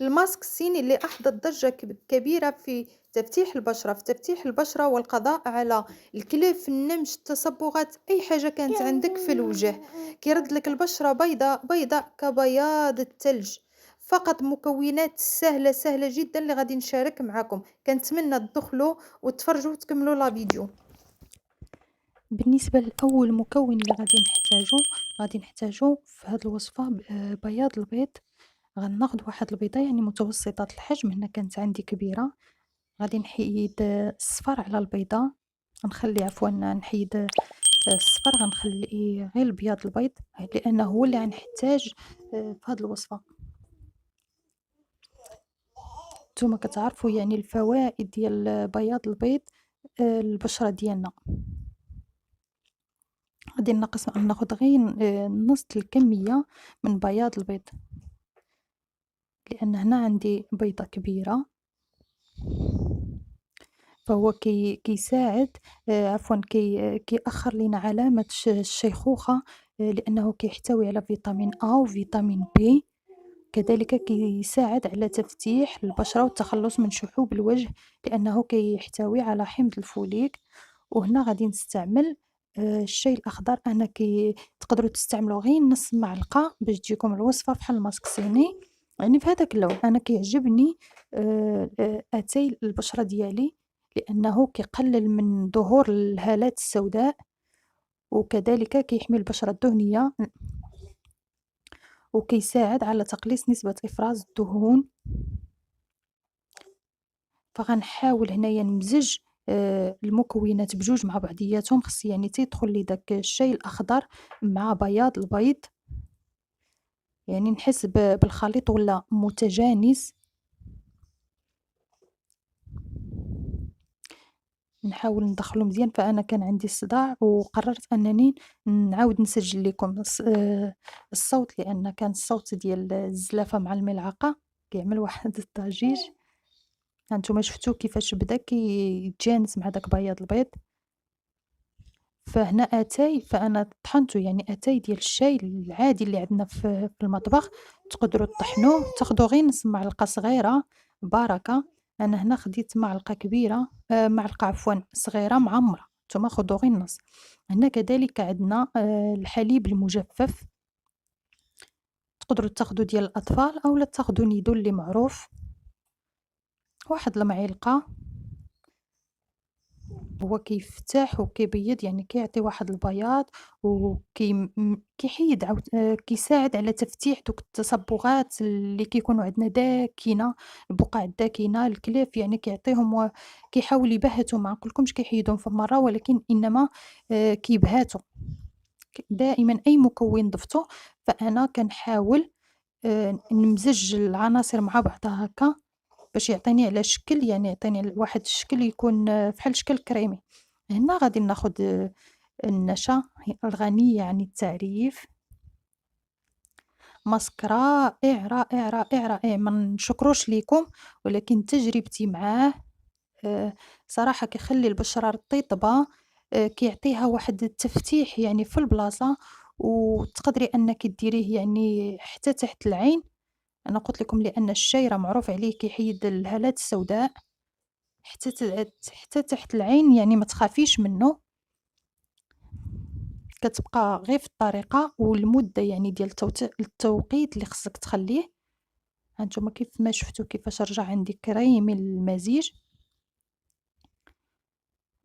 الماسك الصيني اللي أحدث ضجة كبيرة في تفتيح البشرة والقضاء على الكليف، النمش، التصبغات، أي حاجة كانت عندك في الوجه، كيرد لك البشرة بيضاء كبياض الثلج. فقط مكونات سهلة جدا اللي غادي نشارك معاكم، كنتمنى تدخلوا وتفرجوا وتكملوا لا فيديو. بالنسبة لأول مكون اللي غادي نحتاجو في هاد الوصفة بياض البيض. غناخد واحد البيضة يعني متوسطة الحجم، هنا كانت عندي كبيرة. غادي نحيد الصفر على البيضة، نحيد الصفر، غنخلي غير البياض البيض لأنه هو اللي غنحتاج في هاد الوصفة. نتوما كتعرفوا يعني الفوائد ديال بياض البيض البشرة ديالنا. غادي ناخد غير نص الكمية من بياض البيض، لأن هنا عندي بيضة كبيرة، فهو كيساعد عفوًا كيأخّر لينا علامة الشيخوخة، لأنه كيحتوي على فيتامين A وفيتامين B. كذلك كيساعد على تفتيح البشرة والتخلُّص من شحوب الوجه، لأنه كيحتوي على حمض الفوليك. وهنا غادي نستعمل الشاي الأخضر. أنا تقدروا تستعملوا غير نص معلقة باش تجيكم الوصفة بحال الماسك الصيني، يعني في هذاك اللون. أنا كيعجبني أتاي البشرة ديالي لأنه كيقلل من ظهور الهالات السوداء، وكذلك كيحمي البشرة الدهنية، وكيساعد على تقليص نسبة إفراز الدهون. فغنحاول هنايا نمزج المكونات بجوج مع بعضياتهم. خص يعني تيدخل لي داك الشاي الأخضر مع بياض البيض، يعني نحس بالخليط ولا متجانس. نحاول ندخّلو مزيان. فأنا كان عندي الصداع وقررت أنني نعاود نسجّل لكم الصوت، لأن كان الصوت ديال الزلافة مع الملعقة كيعمل واحد الضجيج. هانتوما شفتو كيفاش بدا كيتجانس مع داك بياض البيض. فهنا فأنا طحنتو، يعني ديال الشاي العادي اللي عندنا في المطبخ. تقدروا طحنوه، تاخدوا غير نص معلقة صغيرة بركة. أنا هنا خديت معلقة كبيرة معلقة عفوًا صغيرة معمرة، نتوما خدوا غير النص. هنا كذلك عندنا الحليب المجفف، تقدروا تاخدوا ديال الأطفال أولا تاخدوا نيدو اللي معروف، واحد المعلقة. هو كيفتح وكيبيض، يعني كيعطي واحد البياض، وكي كيحيد عاود كيساعد على تفتيح دوك التصبغات اللي كيكونوا عندنا داكنة، البقع الداكنة، الكليف، يعني كيعطيهم كيحاول يبهتهم. ما نقولكمش كيحيدهم في مرة، ولكن إنما كيبهاتوا. دائمًا أي مكون ضفته فأنا كنحاول نمزج العناصر مع بعضها هاكا باش يعطيني على شكل، يعني يعطيني على واحد الشكل يكون فحال شكل كريمي. هنا غادي ناخد النشا الغنية عن التعريف. ماسك رائع، ما نشكروش ليكم، ولكن تجربتي معاه صراحة كيخلّي البشرة رطيطبة، كيعطيها واحد التفتيح يعني في البلاصة، وتقدري أنِك ديريه يعني حتى تحت العين. أنا قُلت لكم لأن الشاي راه معروف عليه كيحيد الهالات السوداء. حتى تحت العين، يعني ما تخافيش منه. كتبقى غير في الطريقة والمدة يعني ديال التوقيت اللي خصك تخلّيه. هانتوما كيف ما شفتوا كيفاش رجع عندي كريمي المزيج.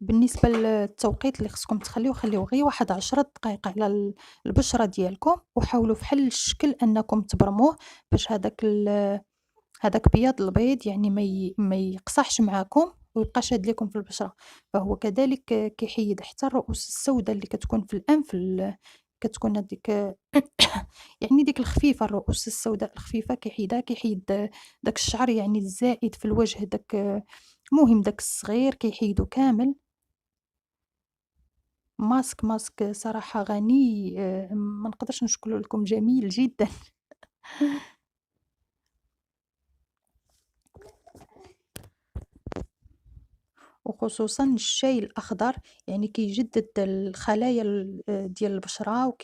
بالنسبة للتوقيت اللي خصكم تخلّيوه، خلّيوه غير واحد 10 دقايق على البشرة ديالكم، وحاولوا بحال الشكل أنكم تبرموه باش هداك بياض البيض يعني ما يقصحش معاكم ويبقى شاد ليكم في البشرة. فهو كذلك كيحيد حتى الرؤوس السودا اللي كتكون في الأنف، كتكون هاديك يعني ديك الخفيفة، الرؤوس السوداء الخفيفة كيحيدها، كيحيد داك الشعر يعني الزائد في الوجه، داك المهم داك الصغير كيحيدو كامل. ماسك صراحة غني، ما نقدرش نشكر لكم، جميل جدًا. وخصوصًا الشاي الأخضر يعني كيجدد الخلايا ديال البشرة،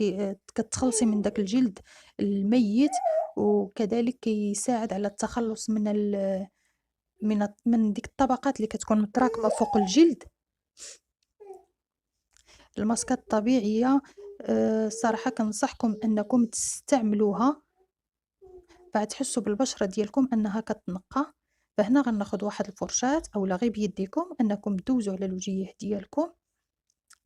كتخلصي من داك الجلد الميت، وكذلك كيساعد على التخلُّص من ديك الطبقات اللي كتكون متراكمة فوق الجلد. الماسكات الطبيعية الصراحة كنصحكم أنكم تستعملوها بعد تحسوا بالبشرة ديالكم أنها كتنقّى. فهنا غناخد واحد الفرشاة أولا غير بيديكم أنكم دوزوا على الوجيّه ديالكم،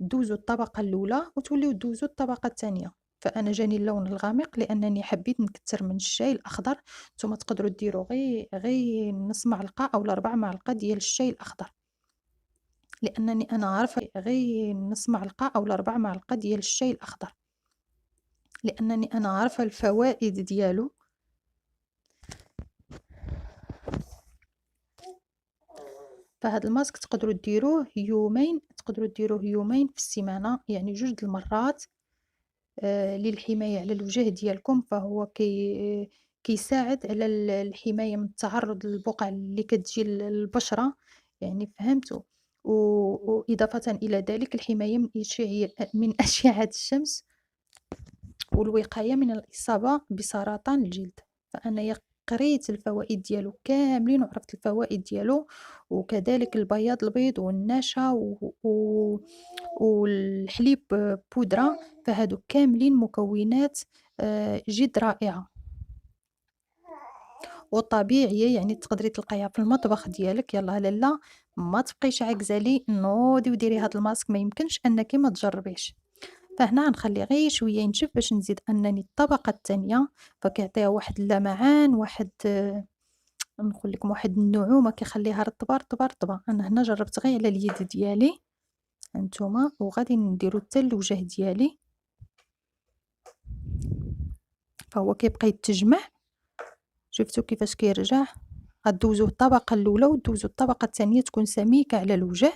دوزوا الطبقة الأولى وتوليو دوزوا الطبقة الثانية. فأنا جاني اللون الغامق لأنني حبيت نكتر من الشاي الأخضر. نتوما تقدروا ديروا غير نص معلقة أولا 4 معالق ديال الشاي الأخضر، لأنني أنا عارفة غير نص معلقة أولا 4 معالق ديال الشاي الأخضر، لأنني أنا عارفة الفوائد ديالو. فهاد الماسك تقدروا ديروه يومين في السيمانة، يعني 2 د المرات للحماية على الوجه ديالكم. فهو كيساعد على الحماية من التعرُّض للبقع اللي كتجي للبشرة، يعني فهمتوا؟ وإضافةً إلى ذلك الحماية من أشعة الشمس والوقاية من الإصابة بسرطان الجلد. فأنايا قريت الفوائد ديالو كاملين وعرفت الفوائد ديالو، وكذلك البياض والنشا والحليب بودرة. فهادو كاملين مكونات جد رائعة وطبيعية، يعني تقدري تلقايها في المطبخ ديالك. يلاه لالا ما تبقيش عاكزالي نوضي وديري هاد الماسك، ما يمكنش أنك ما تجربيش. فهنا غنخلي غير شوية ينشف باش نزيد أنني الطبقة التانية، فكيعطيها واحد اللمعان، واحد نقول لكم واحد النعومة، كيخليها رطبة رطبة رطبة. أنا هنا جربت غير على اليد ديالي، هانتوما وغادي نديرو حتى الوجه ديالي. فهو كيبقى يتجمع، شفتوا كيفاش كيرجع. غدوزو الطبقة الأولى ودوزو الطبقة الثانية تكون سميكة على الوجه.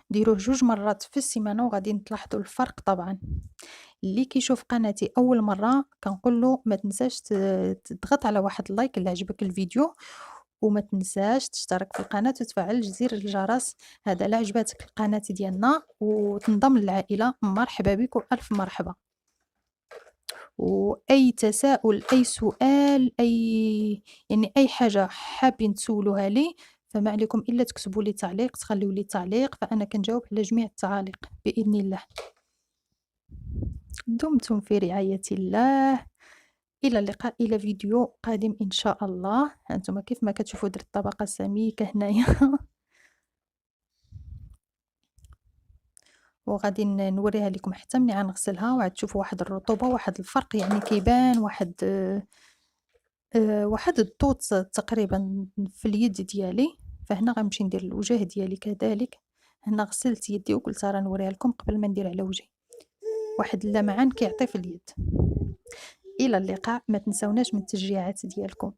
ديروه 2 مرات في السيمانة وغادي تلاحظوا الفرق طبعًا. اللي كيشوف قناتي أول مرة كنقول ما تنساش تضغط على واحد اللايك إلا عجبك الفيديو، وما تنساش تشترك في القناة وتفعل زر الجرس. هذا لا عجباتك القناة ديالنا وتنضم للعائلة، مرحبا بك وألف مرحبا. وأي تساؤل، أي سؤال، يعني أي حاجة حابين تسولوها لي، فما عليكم إلا تكتبوا لي تعليق، تخليوا لي تعليق، فأنا كنجاوب على جميع التعاليق بإذن الله. دمتم في رعاية الله. إلى اللقاء، إلى فيديو قادم إن شاء الله. هانتوما كيف ما كتشوفوا درت طبقة سميكة هنايا وغادي نوريها لكم حتى ملي غنغسلها وعاد تشوفوا واحد الرطوبة، واحد الفرق، يعني كيبان واحد الضوء تقريبا في اليد ديالي. فهنا غنمشي ندير الوجه ديالي كذلك. هنا غسلت يدي وقلت راه نوريها لكم قبل ما ندير على وجهي، واحد اللمعان كيعطي في اليد. إلى اللقاء، ما تنساوناش من التشجيعات ديالكم.